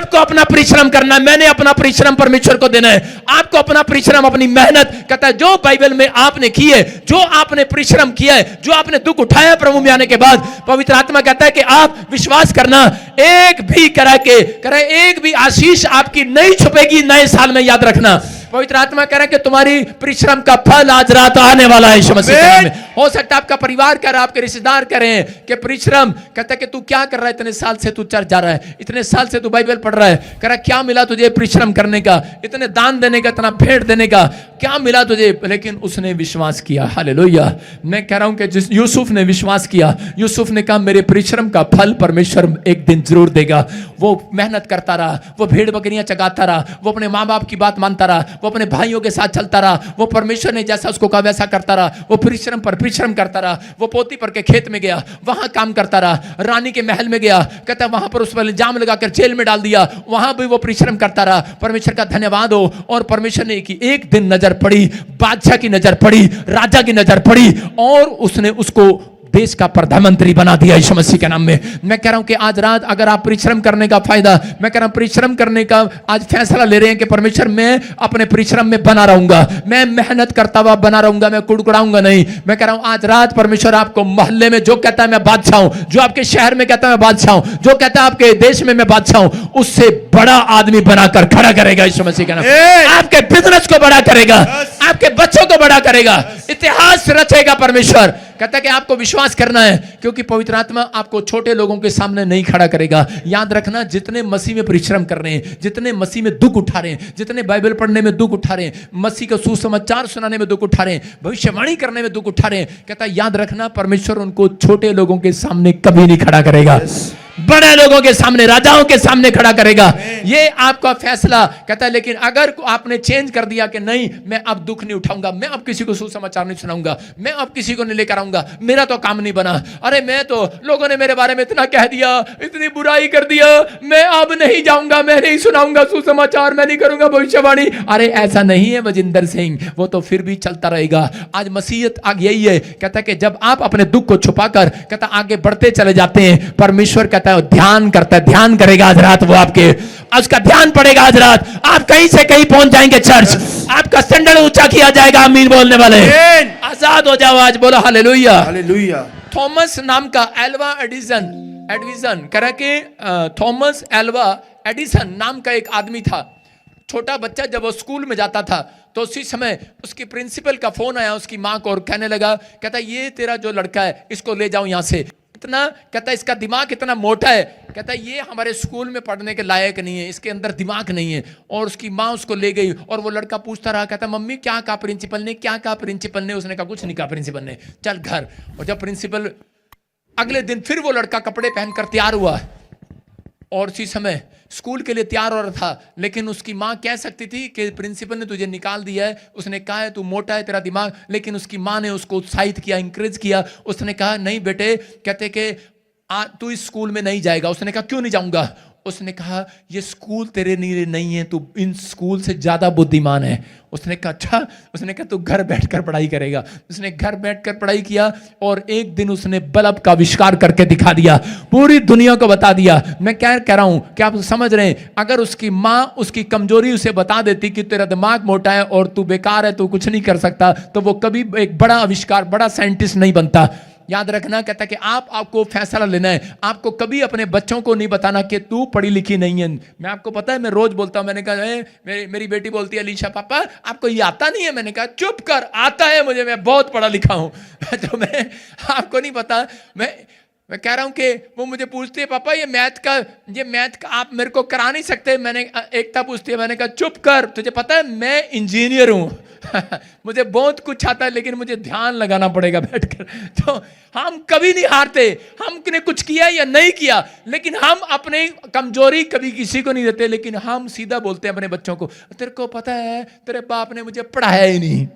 आपको अपना परिश्रम करना है, मैंने अपना परिश्रम परमेश्वर को देना है, आपको अपना परिश्रम, अपनी मेहनत। कहता है जो बाइबल में आपने की है, जो आपने परिश्रम किया है, जो आपने दुख उठाया प्रभु में आने के बाद, पवित्र आत्मा कहता है कि आप विश्वास करना, एक भी एक भी आशीष आपकी नहीं छुपेगी नए साल में, याद रखना। पवित्र आत्मा कह रहा है कि तुम्हारी परिश्रम का फल आज रात आने वाला है यीशु मसीह के नाम में। हो सकता है आपका परिवार कह रहा है, आपके रिश्तेदार कह रहे हैं कि परिश्रम, कहता है कि तू क्या कर रहा है, इतने साल से तू चर्च जा रहा है, इतने साल से तू बाइबल पढ़ रहा है, कह रहा क्या मिला तुझे परिश्रम करने का, इतने दान देने का, इतना भेंट देने का, क्या मिला तुझे? लेकिन उसने विश्वास किया। हालेलुया। मैं कह रहा हूं कि जिस यूसुफ ने विश्वास किया, यूसुफ ने कहा मेरे परिश्रम का फल परमेश्वर एक दिन जरूर देगा। वो मेहनत करता रहा, वो भेड़ बकरियां चगाता रहा, वो अपने माँ बाप की बात मानता रहा, वो अपने भाइयों के साथ चलता रहा, वो परमेश्वर ने जैसा उसको कहा वैसा करता रहा, वो परिश्रम पर परिश्रम करता रहा। वो पोती पर के खेत में गया, वहां काम करता रहा, रानी के महल में गया, कहता वहां पर उस पर इल्जाम लगाकर जेल में डाल दिया, वहां भी वो परिश्रम करता रहा। परमेश्वर का धन्यवाद हो। और परमेश्वर ने की एक दिन नजर पड़ी, बादशाह की नजर पड़ी, राजा की नजर पड़ी, और उसने उसको देश का प्रधानमंत्री बना दिया यीशु मसीह के नाम में। मैं कह रहा हूं कि आज रात अगर आप परिश्रम करने का फायदा, मैं कह रहा हूं परिश्रम करने का आज फैसला ले रहे हैं कि परमेश्वर मैं अपने परिश्रम में बना रहूंगा, मैं मेहनत करता हुआ बना रहूंगा, मैं कुड़कुड़ाऊंगा नहीं। मैं कह रहा हूं आज रात परमेश्वर आपको मोहल्ले में जो कहता है मैं बादशाह हूं, जो आपके शहर में कहता है मैं बादशाह हूं, जो कहता है आपके देश में मैं बादशाह हूं, उससे बड़ा आदमी बनाकर खड़ा करेगा यीशु मसीह के नाम में। आपके बिजनेस को बड़ा करेगा, आपके बच्चों को बड़ा करेगा, इतिहास रचेगा परमेश्वर। कहता है कि आपको विश्वास करना है, क्योंकि पवित्र आत्मा आपको छोटे लोगों के सामने नहीं खड़ा करेगा। याद रखना, जितने मसीह में परिश्रम कर रहे हैं, जितने मसीह में दुख उठा रहे हैं, जितने बाइबल पढ़ने में दुख उठा रहे हैं, मसीह का सुसमाचार सुनाने में दुख उठा रहे हैं, भविष्यवाणी करने में दुख उठा रहे हैं, कहता है याद रखना परमेश्वर उनको छोटे लोगों के सामने कभी नहीं खड़ा करेगा, बड़े लोगों के सामने, राजाओं के सामने खड़ा करेगा। ये आपका फैसला। कहता है लेकिन अगर आपने चेंज कर दिया कि नहीं मैं अब दुख नहीं उठाऊंगा, मैं अब किसी को सुसमाचार नहीं सुनाऊंगा, मैं अब किसी को नहीं लेकर आऊंगा, मेरा तो काम नहीं बना, अरे मैं तो लोगों ने मेरे बारे में इतना कह दिया, इतनी बुराई कर दिया, मैं अब नहीं जाऊंगा, मैं नहीं सुनाऊंगा सुसमाचार, मैं नहीं करूंगा भविष्यवाणी। अरे ऐसा नहीं है वजिंदर सिंह, वो तो फिर भी चलता रहेगा। आज मसीहत आगे यही है। कहता है कि जब आप अपने दुख को छुपाकर कहता आगे बढ़ते चले जाते हैं, परमेश्वर कहता है ध्यान करता है, ध्यान करेगा आज रात, वो आपके उसका ध्यान पड़ेगा आज रात, आप कहीं से कहीं पहुंच जाएंगे चर्च, आपका स्टैंडर्ड ऊंचा किया जाएगा। आमीन बोलने वाले आजाद हो जाओ आज, बोलो हालेलुया हालेलुया। थॉमस नाम का एल्वा एडिसन कह रहा कि थॉमस एल्वा एडिसन नाम का एक आदमी था। छोटा बच्चा जब वो स्कूल में जाता था तो उसी समय उसकी प्रिंसिपल का फोन आया उसकी माँ को, और कहने लगा, कहता ये तेरा जो लड़का है इसको ले जाओ यहाँ से, इतना कहता इसका दिमाग इतना मोटा है, कहता ये हमारे स्कूल में पढ़ने के लायक नहीं है, इसके अंदर दिमाग नहीं है। और उसकी माँ उसको ले गई और वो लड़का पूछता रहा, कहता मम्मी क्या कहा प्रिंसिपल ने, क्या कहा प्रिंसिपल ने? उसने कहा कुछ नहीं कहा प्रिंसिपल ने, चल घर। और जब प्रिंसिपल अगले दिन फिर वो लड़का कपड़े पहनकर तैयार हुआ और उसी समय स्कूल के लिए तैयार हो रहा था, लेकिन उसकी माँ कह सकती थी कि प्रिंसिपल ने तुझे निकाल दिया है, उसने कहा है तू मोटा है तेरा दिमाग, लेकिन उसकी माँ ने उसको उत्साहित किया, इंकरेज किया। उसने कहा नहीं बेटे, कहते कि तू इस स्कूल में नहीं जाएगा। उसने कहा क्यों नहीं जाऊंगा? उसने कहा ये स्कूल तेरे लिए नहीं है, तू इन स्कूल से ज्यादा बुद्धिमान है। उसने कहा अच्छा? उसने कहा तू घर बैठकर पढ़ाई करेगा। उसने घर बैठकर पढ़ाई किया और एक दिन उसने बल्ब का आविष्कार करके दिखा दिया, पूरी दुनिया को बता दिया। मैं क्या कह रहा हूं, क्या आप समझ रहे हैं? अगर उसकी माँ उसकी कमजोरी उसे बता देती कि तेरा दिमाग मोटा है और तू बेकार है, तू कुछ नहीं कर सकता, तो वो कभी एक बड़ा आविष्कार, बड़ा साइंटिस्ट नहीं बनता। याद रखना, कहता कि आपको फैसला लेना है। आपको कभी अपने बच्चों को नहीं बताना कि तू पढ़ी लिखी नहीं है। मैं आपको पता है, मैं रोज बोलता हूं, मैंने कहा मेरी बेटी बोलती है अलीशा पापा आपको ये आता नहीं है? मैंने कहा चुप कर, आता है मुझे, मैं बहुत पढ़ा लिखा हूं। तो मैं आपको नहीं पता, मैं कह रहा हूं कि वो मुझे पूछती है पापा ये मैथ का आप मेरे को करा नहीं सकते? मैंने एकता पूछती है, मैंने कहा चुप कर, तुझे पता है मैं इंजीनियर हूं। मुझे बहुत कुछ आता है लेकिन मुझे ध्यान लगाना पड़ेगा बैठकर। तो हम कभी नहीं हारते, हमने कुछ किया या नहीं किया, लेकिन हम अपनी कमजोरी कभी किसी को नहीं देते, लेकिन हम सीधा बोलते हैं अपने बच्चों को, तेरे को पता है तेरे बाप ने मुझे पढ़ाया ही नहीं,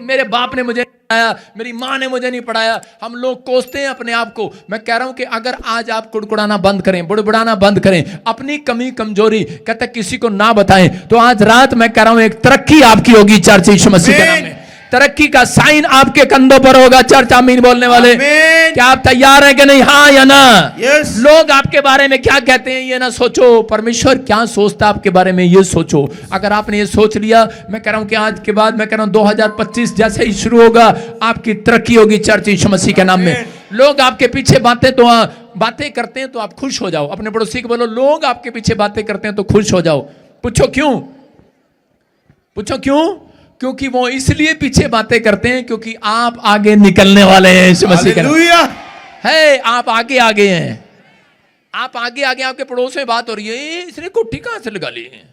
मेरे बाप ने मुझे पढ़ाया, मेरी माँ ने मुझे नहीं पढ़ाया। हम लोग कोसते हैं अपने आप को। मैं कह रहा हूं कि अगर आज आप कुड़कुड़ाना बंद करें, बुड़बुड़ाना बंद करें, अपनी कमी कमजोरी कहता किसी को ना बताएं, तो आज रात मैं कह रहा हूं एक तरक्की आपकी होगी चर्च यीशु मसीह के नाम में। तरक्की का साइन आपके कंधों पर होगा। चर्च आमीन बोलने वाले, आमीन। क्या आप तैयार हैं कि नहीं? हाँ या ना? यस। लोग आपके बारे में क्या कहते हैं ये ना सोचो, परमेश्वर क्या सोचता आपके बारे में ये सोचो। अगर आपने ये सोच लिया, मैं कह रहा हूं कि आज के बाद मैं कह रहा हूं 2025 जैसे ही शुरू होगा आपकी तरक्की होगी। चर्च यीशु मसीह के नाम में। लोग आपके पीछे बातें करते हैं तो आप खुश हो जाओ। अपने पड़ोसी को बोलो, लोग आपके पीछे बातें करते हैं तो खुश हो जाओ। पूछो क्यों? पूछो क्यों? क्योंकि वो इसलिए पीछे बातें करते हैं क्योंकि आप आगे निकलने वाले हैं यीशु मसीह के नाम है। आप आगे आगे हैं, आप आगे आगे। आपके पड़ोस में बात हो रही है, इसने कोठी कहां से लगा ली है,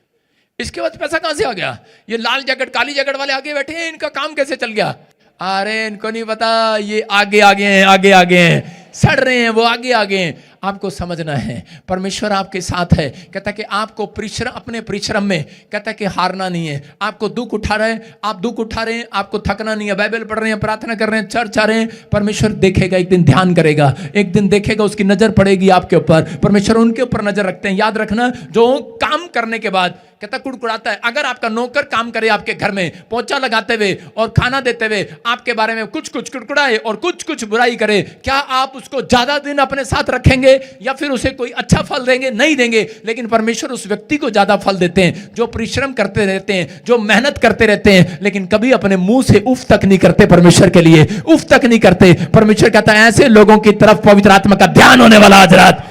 इसके बाद पैसा कहां से आ गया, ये लाल जैकेट काली जैकेट वाले आगे बैठे हैं, इनका काम कैसे चल गया। अरे इनको नहीं पता, ये आगे आगे हैं, आगे आगे हैं, सड़ रहे हैं, वो आगे आगे हैं। आपको समझना है परमेश्वर आपके साथ है। कहता है कि आपको परिश्रम, अपने परिश्रम में कहता है कि हारना नहीं है। आपको दुख उठा रहे हैं, आप दुख उठा रहे हैं, आपको थकना नहीं है। बाइबल पढ़ रहे हैं, प्रार्थना कर रहे हैं, चर्च आ रहे हैं, परमेश्वर देखेगा, एक दिन ध्यान करेगा, एक दिन देखेगा, उसकी नजर पड़ेगी आपके ऊपर। परमेश्वर उनके ऊपर नजर रखते हैं। याद रखना, जो काम करने के बाद कहता कुड़कुड़ाता है। अगर आपका नौकर काम करे आपके घर में, पोछा लगाते हुए और खाना देते हुए आपके बारे में कुछ कुछ कुड़कुड़ाए और कुछ कुछ बुराई करे, क्या आप उसको ज्यादा दिन अपने साथ रखेंगे या फिर उसे कोई अच्छा फल देंगे? नहीं देंगे। लेकिन परमेश्वर उस व्यक्ति को ज्यादा फल देते हैं जो परिश्रम करते रहते हैं, जो मेहनत करते रहते हैं, लेकिन कभी अपने मुंह से उफ तक नहीं करते। परमेश्वर के लिए उफ तक नहीं करते। परमेश्वर कहता है ऐसे लोगों की तरफ पवित्र आत्मा का ध्यान होने वाला आज रात,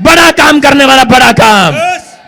बड़ा काम करने वाला, बड़ा काम।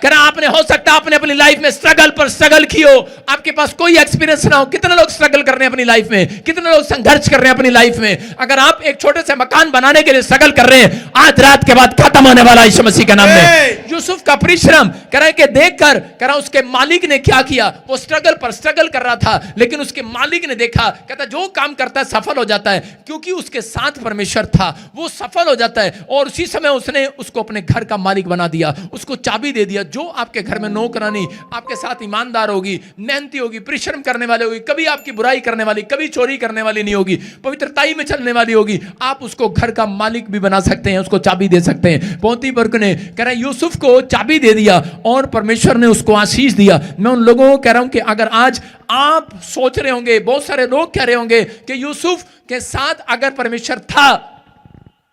कहना आपने, हो सकता है आपने अपनी लाइफ में स्ट्रगल पर स्ट्रगल की हो, आपके पास कोई एक्सपीरियंस ना हो। कितने लोग स्ट्रगल कर रहे हैं अपनी लाइफ में, कितने लोग संघर्ष कर रहे हैं अपनी लाइफ में। अगर आप एक छोटे से मकान बनाने के लिए स्ट्रगल कर रहे हैं, आज रात के बाद खत्म होने वाला यीशु मसीह के नाम में। यूसुफ का परिश्रम कह रहे कि देखकर, कह रहा उसके मालिक ने क्या किया, वो स्ट्रगल पर स्ट्रगल कर रहा था, लेकिन उसके मालिक ने देखा, कहता जो काम करता है सफल हो जाता है, क्योंकि उसके साथ परमेश्वर था, वो सफल हो जाता है। और उसी समय उसने उसको अपने घर का मालिक बना दिया, उसको चाबी दे दिया। जो आपके घर में नौकरानी आपके साथ ईमानदार होगी, मेहनती होगी, परिश्रम करने वाली होगी, कभी आपकी बुराई करने वाली, कभी चोरी करने वाली नहीं होगी, पवित्रताई में चलने वाली होगी, आप उसको घर का मालिक भी बना सकते हैं, उसको चाबी दे सकते हैं। पोतीफर ने कह रहा यूसुफ को चाबी दे दिया और परमेश्वर ने उसको आशीष दिया। मैं उन लोगों को कह रहा हूं कि अगर आज आप सोच रहे होंगे, बहुत सारे लोग कह रहे होंगे कि यूसुफ के साथ अगर परमेश्वर था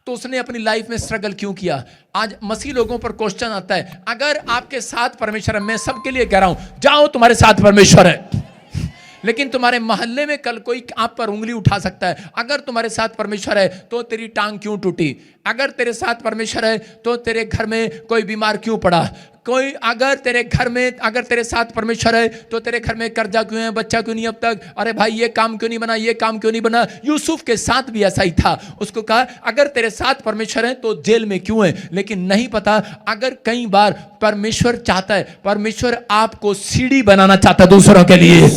तो उसने अपनी लाइफ में स्ट्रगल क्यों किया। आज मसीह लोगों पर क्वेश्चन आता है, अगर आपके साथ परमेश्वर है, मैं सबके लिए कह रहा हूं, जाओ तुम्हारे साथ परमेश्वर है, लेकिन तुम्हारे मोहल्ले में कल कोई आप पर उंगली उठा सकता है। अगर तुम्हारे साथ परमेश्वर है तो तेरी टांग क्यों टूटी, अगर तेरे साथ परमेश्वर है तो तेरे घर में कोई बीमार क्यों पड़ा, कोई अगर तेरे घर में, अगर तेरे साथ परमेश्वर है तो तेरे घर में कर्जा क्यों है, बच्चा क्यों नहीं अब तक, अरे भाई ये काम क्यों नहीं बना, ये काम क्यों नहीं बना। यूसुफ के साथ भी ऐसा ही था। उसको कहा अगर तेरे साथ परमेश्वर है तो जेल में क्यों है, लेकिन नहीं पता, अगर कई बार परमेश्वर चाहता है, परमेश्वर आपको सीढ़ी बनाना चाहता है दूसरों के लिए,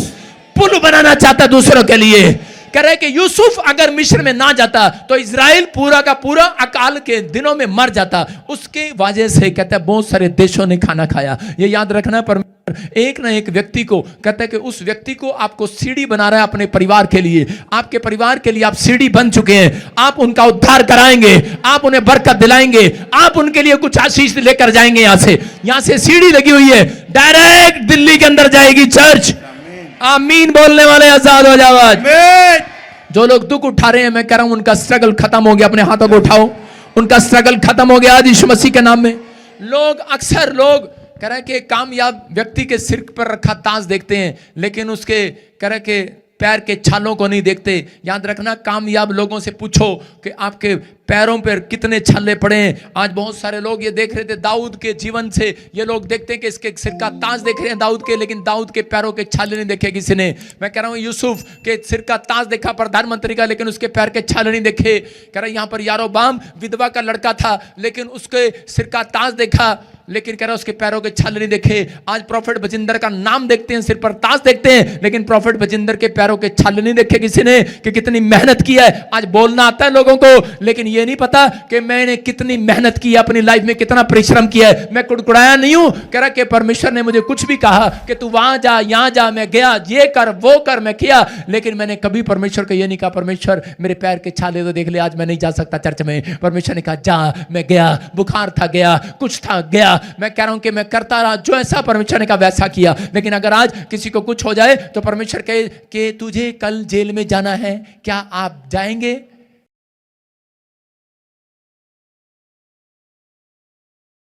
पुल बनाना चाहता दूसरों के लिए। कह रहे कि यूसुफ अगर मिस्र में ना जाता तो इजराइल पूरा का पूरा अकाल के दिनों में मर जाता। उसके वजह से कहता है बहुत सारे देशों ने खाना खाया। ये याद रखना, परमेश्वर एक ना एक व्यक्ति को कहता है कि उस व्यक्ति को आपको सीढ़ी बना रहा है अपने परिवार के लिए। आपके परिवार के लिए आप सीढ़ी बन चुके हैं, आप उनका उद्धार कराएंगे, आप उन्हें बरकत दिलाएंगे, आप उनके लिए कुछ आशीष लेकर जाएंगे। यहां से सीढ़ी लगी हुई है, डायरेक्ट दिल्ली के अंदर जाएगी चर्च। आमीन बोलने वाले आजाद हो जाओ आज। जो लोग दुख उठा रहे हैं, मैं कह रहा हूं उनका स्ट्रगल खत्म हो गया। अपने हाथों को उठाओ, उनका स्ट्रगल खत्म हो गया आज यीशु मसीह के नाम में। अक्सर लोग कह रहे हैं कि कामयाब व्यक्ति के सिर पर रखा ताज देखते हैं, लेकिन उसके कह रहे कि पैर के छालों को नहीं देखते। याद रखना, कामयाब लोगों से पूछो कि आपके पैरों पर कितने छाले पड़े हैं। आज बहुत सारे लोग ये देख रहे थे दाऊद के जीवन से, ये लोग देखते हैं कि इसके सिर का ताज देख रहे हैं दाऊद के, लेकिन दाऊद के पैरों के छाले नहीं देखे किसी ने। मैं कह रहा हूं यूसुफ के सिर का ताज देखा प्रधानमंत्री का, लेकिन उसके पैर के छाले नहीं देखे। कह रहा यहां पर यारोबाम विधवा का लड़का था, लेकिन उसके सिर का ताज देखा, लेकिन कह रहा उसके पैरों के छाले नहीं देखे। आज प्रॉफिट बजिंदर का नाम देखते हैं, सिर पर ताज देखते हैं, लेकिन प्रॉफिट बजिंदर के पैरों के छाले नहीं देखे किसी ने कि कितनी मेहनत की है। आज बोलना आता है लोगों को, लेकिन ये नहीं पता कि मैंने कितनी मेहनत की है, अपनी लाइफ में कितना परिश्रम किया है। मैं कुड़कुड़ाया नहीं हूं, कह रहा कि परमेश्वर ने मुझे कुछ भी कहा कि तू वहां जा, यहां जा, मैं गया, ये कर, वो कर, मैं किया, लेकिन मैंने कभी परमेश्वर को ये नहीं कहा परमेश्वर मेरे पैर के छाले तो देख ले, आज मैं नहीं जा सकता चर्च में। परमेश्वर ने कहा जा, मैं गया, बुखार था गया, कुछ था गया, किया। मैं कह रहा हूं कि मैं करता रहा, जो ऐसा परमेश्वर ने कहा वैसा किया। लेकिन अगर आज किसी को कुछ हो जाए तो परमेश्वर कहे कि तुझे कल जेल में जाना है, क्या आप जाएंगे?